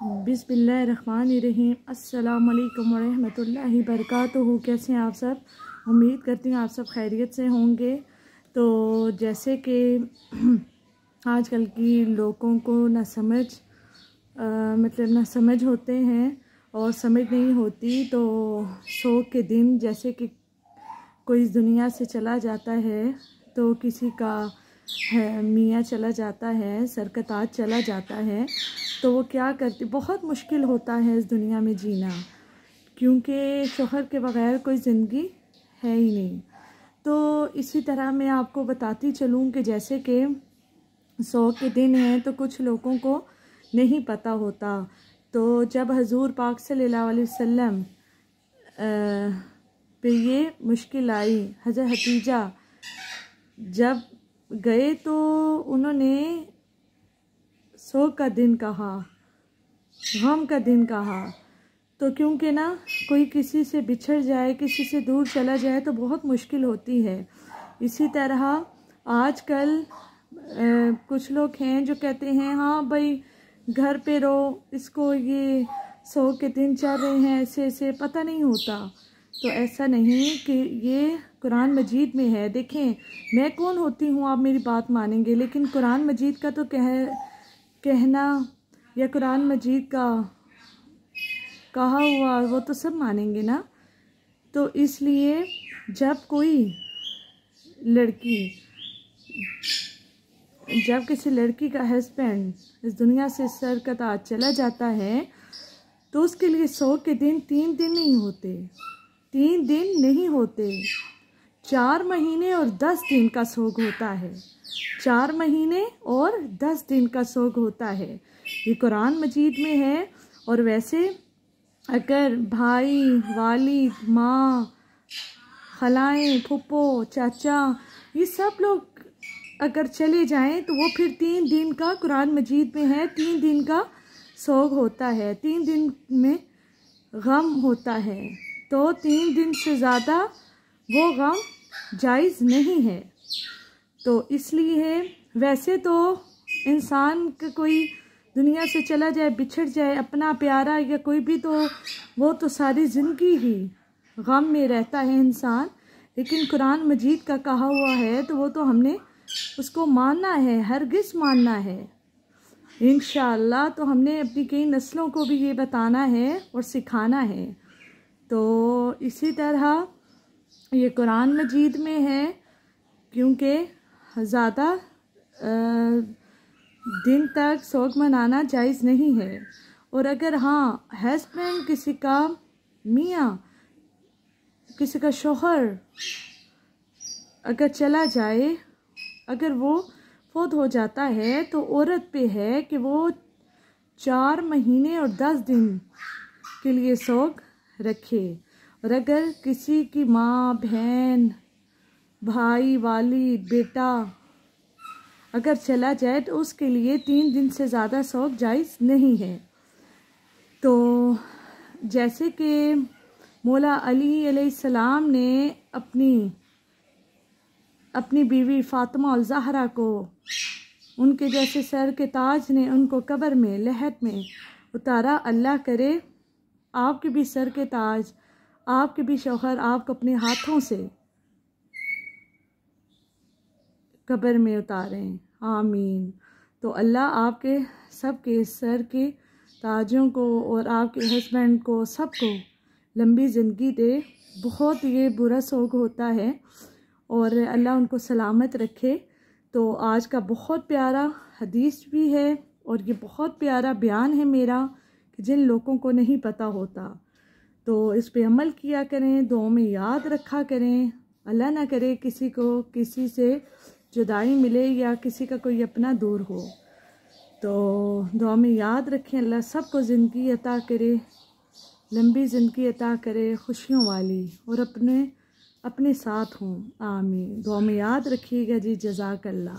बिस्मिल्लाहिर्रहमानिर्रहीम। अस्सलामु अलैकुम वरहमतुल्लाहि वबरकातुहू। कैसे हैं आप सब? उम्मीद करती हूँ आप सब खैरियत से होंगे। तो जैसे कि आजकल की लोगों को ना समझ होते हैं और समझ नहीं होती। तो 100 के दिन जैसे कि कोई इस दुनिया से चला जाता है तो किसी का मियाँ चला जाता है, सरकताज चला जाता है, तो वो क्या करती, बहुत मुश्किल होता है इस दुनिया में जीना, क्योंकि शोहर के बग़ैर कोई ज़िंदगी है ही नहीं। तो इसी तरह मैं आपको बताती चलूँ कि जैसे कि 100 के दिन हैं तो कुछ लोगों को नहीं पता होता। तो जब हजूर पाक सल्लल्लाहु अलैहि वसल्लम पे ये मुश्किल आई, हज़रत हतीजा जब गए तो उन्होंने 100 का दिन कहा, गम का दिन कहा। तो क्योंकि ना कोई किसी से बिछड़ जाए, किसी से दूर चला जाए तो बहुत मुश्किल होती है। इसी तरह आजकल कुछ लोग हैं जो कहते हैं हाँ भाई घर पे रहो, इसको ये 100 के दिन चल रहे हैं, ऐसे ऐसे, पता नहीं होता। तो ऐसा नहीं कि ये कुरान मजीद में है। देखें, मैं कौन होती हूँ, आप मेरी बात मानेंगे, लेकिन कुरान मजीद का तो कहना या कुरान मजीद का कहा हुआ वो तो सब मानेंगे ना। तो इसलिए जब किसी लड़की का हस्बैंड इस दुनिया से सरकताज चला जाता है तो उसके लिए 100 के दिन 3 दिन नहीं होते, 3 दिन नहीं होते, 4 महीने और 10 दिन का सोग होता है। 4 महीने और 10 दिन का सोग होता है, ये कुरान मजीद में है। और वैसे अगर भाई, वालिद, माँ, खलाएँ, फुप्पो, चाचा, ये सब लोग अगर चले जाएं तो वो फिर 3 दिन का, कुरान मजीद में है, 3 दिन का सोग होता है, 3 दिन में गम होता है। तो 3 दिन से ज़्यादा वो गम जायज़ नहीं है। तो इसलिए वैसे तो इंसान का कोई दुनिया से चला जाए, बिछड़ जाए, अपना प्यारा या कोई भी, तो वो तो सारी ज़िंदगी ही गम में रहता है इंसान। लेकिन कुरान मजीद का कहा हुआ है तो वो तो हमने उसको मानना है, हरगिज़ मानना है इंशाअल्लाह। तो हमने अपनी कई नस्लों को भी ये बताना है और सिखाना है। तो इसी तरह ये कुरान मजीद में है, क्योंकि ज़्यादा दिन तक सोग मनाना जायज़ नहीं है। और अगर हाँ हस्बैंड, किसी का मियाँ, किसी का शोहर अगर चला जाए, अगर वो फौत हो जाता है तो औरत पे है कि वो 4 महीने और 10 दिन के लिए सोग रखे। और अगर किसी की माँ, बहन, भाई, वालिद, बेटा अगर चला जाए तो उसके लिए 3 दिन से ज़्यादा सोग जायज़ नहीं है। तो जैसे कि मौला अली अलैहिस्सलाम ने अपनी बीवी फातिमा अल ज़हरा को, उनके जैसे सर के ताज ने उनको कब्र में लहद में उतारा। अल्लाह करे आपके भी सर के ताज, आपके भी शौहर आपको अपने हाथों से कब्र में उतारें, आमीन। तो अल्लाह आपके सबके सर के ताजों को और आपके हस्बैंड को, सबको लंबी ज़िंदगी दे। बहुत ये बुरा सोग होता है और अल्लाह उनको सलामत रखे। तो आज का बहुत प्यारा हदीस भी है और ये बहुत प्यारा बयान है मेरा कि जिन लोगों को नहीं पता होता तो इस पे अमल किया करें, दुआ में याद रखा करें। अल्लाह ना करे किसी को किसी से जुदाई मिले या किसी का कोई अपना दूर हो। तो दुआ में याद रखें, अल्लाह सबको ज़िंदगी अता करे, लंबी ज़िंदगी अता करे, खुशियों वाली, और अपने साथ हों, आमीन। दुआ में याद रखिएगा जी। जज़ाकल्लाह।